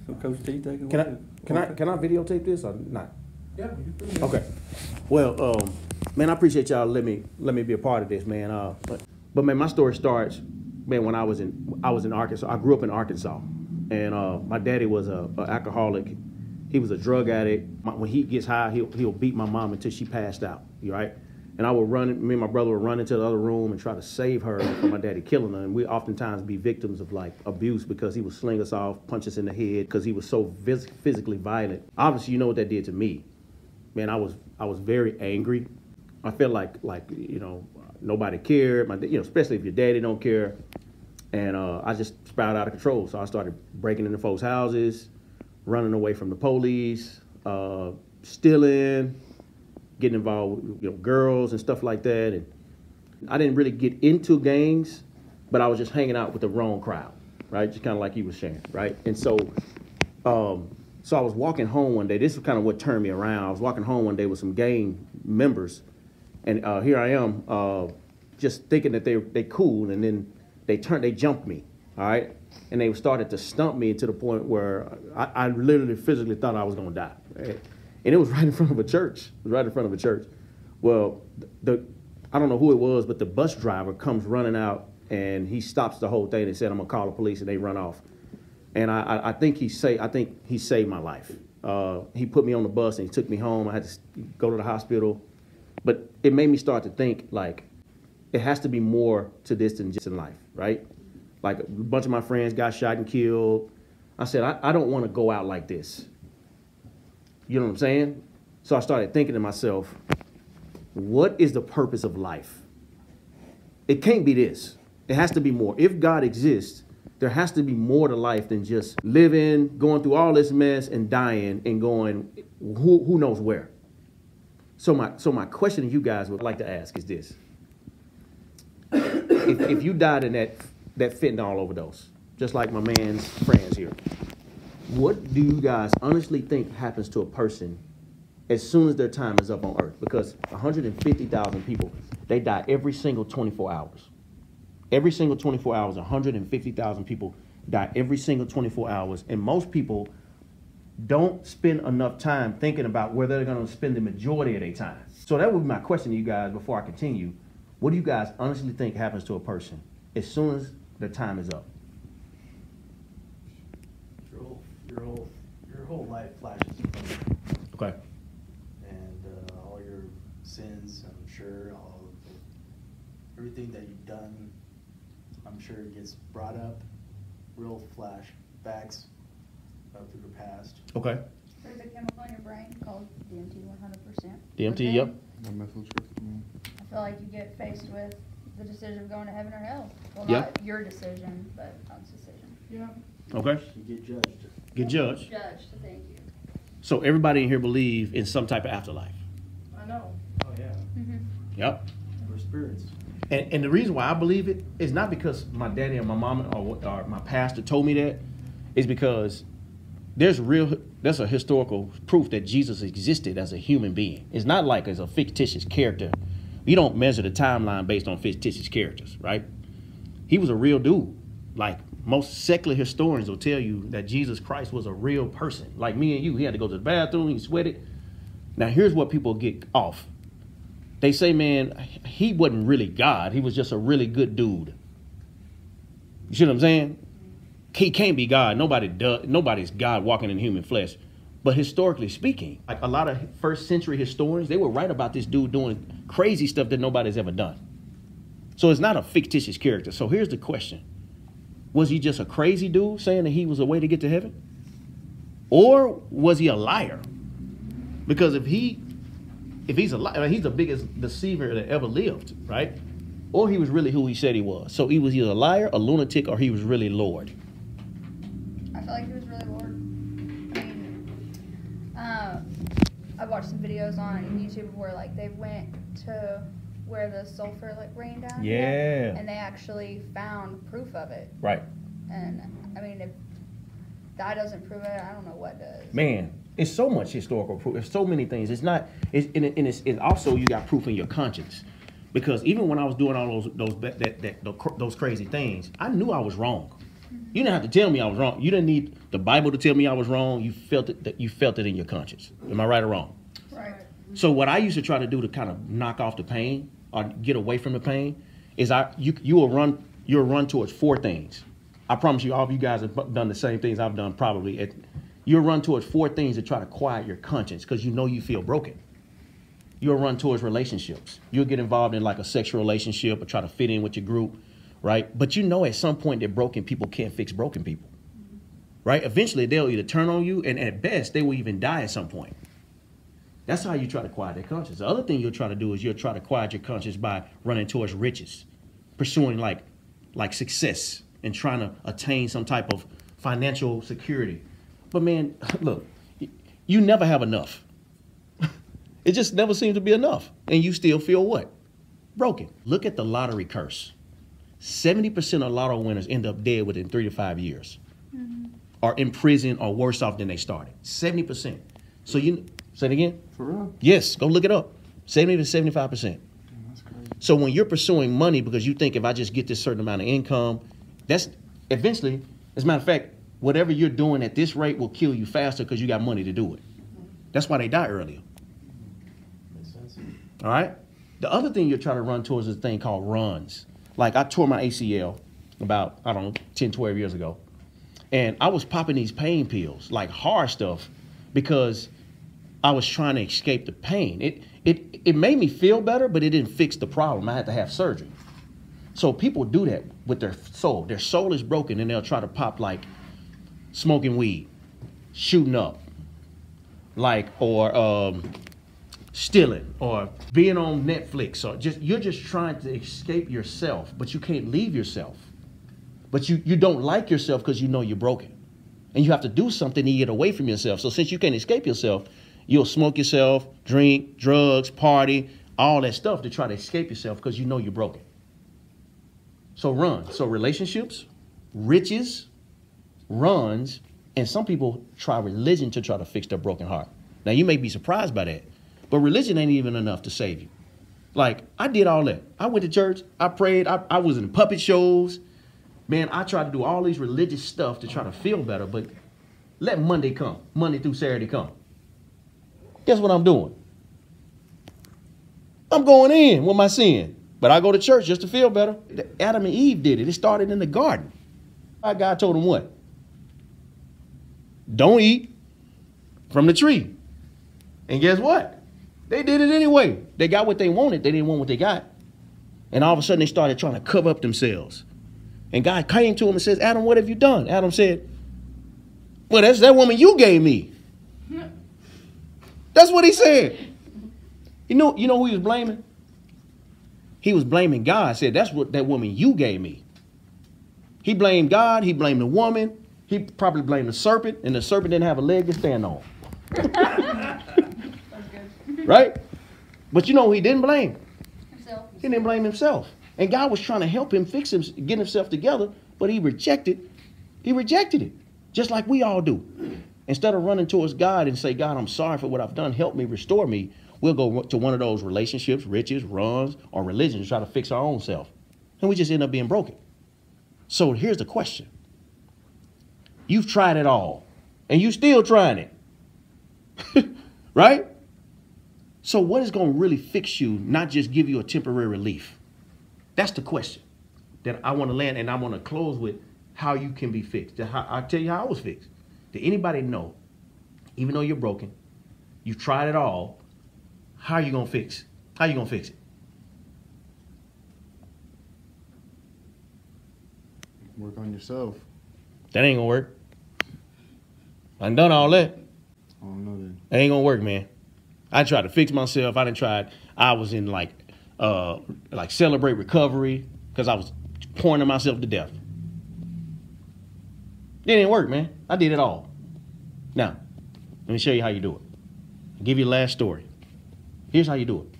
So Coach T, take it Can away. I videotape this or not? Yeah, you can. Okay. Well, man, I appreciate y'all let me be a part of this, man. But man, my story starts, man, when I was in Arkansas. I grew up in Arkansas, and my daddy was a alcoholic. He was a drug addict. When he gets high, he'll beat my mom until she passed out. You right? And I would me and my brother would run into the other room and try to save her from my daddy killing her. And we oftentimes be victims of like abuse because he would sling us off, punch us in the head because he was so physically violent. Obviously, you know what that did to me. Man, I was very angry. I felt like nobody cared. Especially if your daddy don't care. And I just spiraled out of control. So I started breaking into folks' houses, running away from the police, stealing, getting involved with girls and stuff like that. And I didn't really get into gangs, but I was just hanging out with the wrong crowd, right? Just kind of like he was sharing, right? And so I was walking home one day. This is kind of what turned me around. I was walking home one day with some gang members, and here I am, just thinking that they cool, and then they jumped me, all right? And they started to stump me to the point where I literally physically thought I was gonna die, right? And it was right in front of a church. It was right in front of a church. Well, I don't know who it was, but the bus driver comes running out, and he stops the whole thing and said, "I'm gonna call the police," and they run off. And I think he saved my life. He put me on the bus and he took me home. I had to go to the hospital, but it made me start to think like it has to be more to this than just in life, right? Like a bunch of my friends got shot and killed. I said, I don't want to go out like this. You know what I'm saying? So I started thinking to myself, what is the purpose of life? It can't be this. It has to be more. If God exists, there has to be more to life than just living, going through all this mess and dying and going who knows where. So my question to you guys would like to ask is this. If you died in that fentanyl overdose, just like my man's friends here, what do you guys honestly think happens to a person as soon as their time is up on earth? Because 150,000 people, they die every single 24 hours. Every single 24 hours, 150,000 people die every single 24 hours. And most people don't spend enough time thinking about where they're going to spend the majority of their time. So that would be my question to you guys before I continue. What do you guys honestly think happens to a person as soon as their time is up? Your whole life flashes in front of you. Okay. And all your sins, I'm sure, everything that you've done, I'm sure it gets brought up, real flashbacks through the past. Okay. There's a chemical in your brain called DMT 100%. DMT, yep. I feel like you get faced with the decision of going to heaven or hell. Well, Yep. not your decision, but God's decision. Yeah. Okay. You get judged. Get judged. Judged, thank you. So everybody in here believe in some type of afterlife. I know. Oh, yeah. Mm-hmm. Yep. We're spirits. And the reason why I believe it is not because my daddy or my mom or my pastor told me that. It's because there's a historical proof that Jesus existed as a human being. It's not like as a fictitious character. You don't measure the timeline based on fictitious characters, right? He was a real dude. Like most secular historians will tell you that Jesus Christ was a real person. Like me and you, he had to go to the bathroom, he sweated. Now here's what people get off. They say, man, he wasn't really God. He was just a really good dude. You see what I'm saying? He can't be God. Nobody's God walking in human flesh. But historically speaking, like a lot of first century historians, they were right about this dude doing crazy stuff that nobody's ever done. So it's not a fictitious character. So here's the question. Was he just a crazy dude saying that he was a way to get to heaven? Or was he a liar? Because if he's a liar, he's the biggest deceiver that ever lived, right? Or he was really who he said he was. So he was either a liar, a lunatic, or he was really Lord. I feel like he was really Lord. I mean, I watched some videos on YouTube where like they went to where the sulfur like rained down. Yeah. And they actually found proof of it. Right. And I mean, if that doesn't prove it, I don't know what does. Man, it's so much historical proof. There's so many things. It's not. It's also you got proof in your conscience, because even when I was doing all those crazy things, I knew I was wrong. You didn't have to tell me I was wrong. You didn't need the Bible to tell me I was wrong. You felt it. You felt it in your conscience. Am I right or wrong? Right. So what I used to try to do to kind of knock off the pain or get away from the pain is you'll run towards 4 things. I promise you, all of you guys have done the same things I've done probably. You'll run towards 4 things to try to quiet your conscience because you know you feel broken. You'll run towards relationships. You'll get involved in like a sexual relationship or try to fit in with your group, right? But you know at some point that broken people can't fix broken people, right? Eventually they'll either turn on you, and at best they will even die at some point. That's how you try to quiet their conscience. The other thing you'll try to do is you'll try to quiet your conscience by running towards riches, pursuing like success and trying to attain some type of financial security. But man, look, you never have enough. It just never seems to be enough. And you still feel what? Broken. Look at the lottery curse. 70% of lotto winners end up dead within 3 to 5 years. Or in prison or worse off than they started. 70%. So you say it again? For real? Yes, go look it up. 70 to 75%. Damn, that's crazy. So when you're pursuing money because you think if I just get this certain amount of income, that's eventually, as a matter of fact, whatever you're doing at this rate will kill you faster because you got money to do it. That's why they die earlier. Makes sense. All right? The other thing you're trying to run towards is a thing called runs. Like I tore my ACL about, 10, 12 years ago. And I was popping these pain pills, like hard stuff, because I was trying to escape the pain. It made me feel better, but it didn't fix the problem. I had to have surgery. So people do that with their soul. Their soul is broken, and they'll try to pop like smoking weed, shooting up, or stealing, or being on Netflix, or you're just trying to escape yourself, but you can't leave yourself. But you don't like yourself because you know you're broken. And you have to do something to get away from yourself. So since you can't escape yourself, you'll smoke yourself, drink, drugs, party, all that stuff to try to escape yourself because you know you're broken. So run. So relationships, riches, runs, and some people try religion to try to fix their broken heart. Now, you may be surprised by that, but religion ain't even enough to save you. Like, I did all that. I went to church. I prayed. I was in puppet shows. Man, I tried to do all these religious stuff to try to feel better, but let Monday come. Monday through Saturday come. Guess what I'm doing? I'm going in with my sin. But I go to church just to feel better. Adam and Eve did it. It started in the garden. God told them what? Don't eat from the tree. And guess what? They did it anyway. They got what they wanted. They didn't want what they got. And all of a sudden they started trying to cover up themselves. And God came to him and says, Adam, what have you done? Adam said, well, that's that woman you gave me. That's what he said. You know who he was blaming? He was blaming God. Said, that's what that woman you gave me. He blamed God. He blamed the woman. He probably blamed the serpent. And the serpent didn't have a leg to stand on. That's good. Right? But you know who he didn't blame? Himself. He didn't blame himself. And God was trying to help him fix him, get himself together, but he rejected it, just like we all do. Instead of running towards God and say, God, I'm sorry for what I've done. Help me, restore me. We'll go to one of those relationships, riches, runs, or religion to try to fix our own self. And we just end up being broken. So here's the question. You've tried it all, and you still trying it. Right? So what is going to really fix you, not just give you a temporary relief? That's the question that I want to land, and I want to close with how you can be fixed. I'll tell you how I was fixed. Did anybody know, even though you're broken, you've tried it all, how are you going to fix? How are you going to fix it? Work on yourself. That ain't going to work. I done all that. I don't know that. That ain't going to work, man. I tried to fix myself. I was in like celebrate recovery because I was pouring myself to death. It didn't work, man. I did it all. Now, let me show you how you do it. I'll give you the last story. Here's how you do it.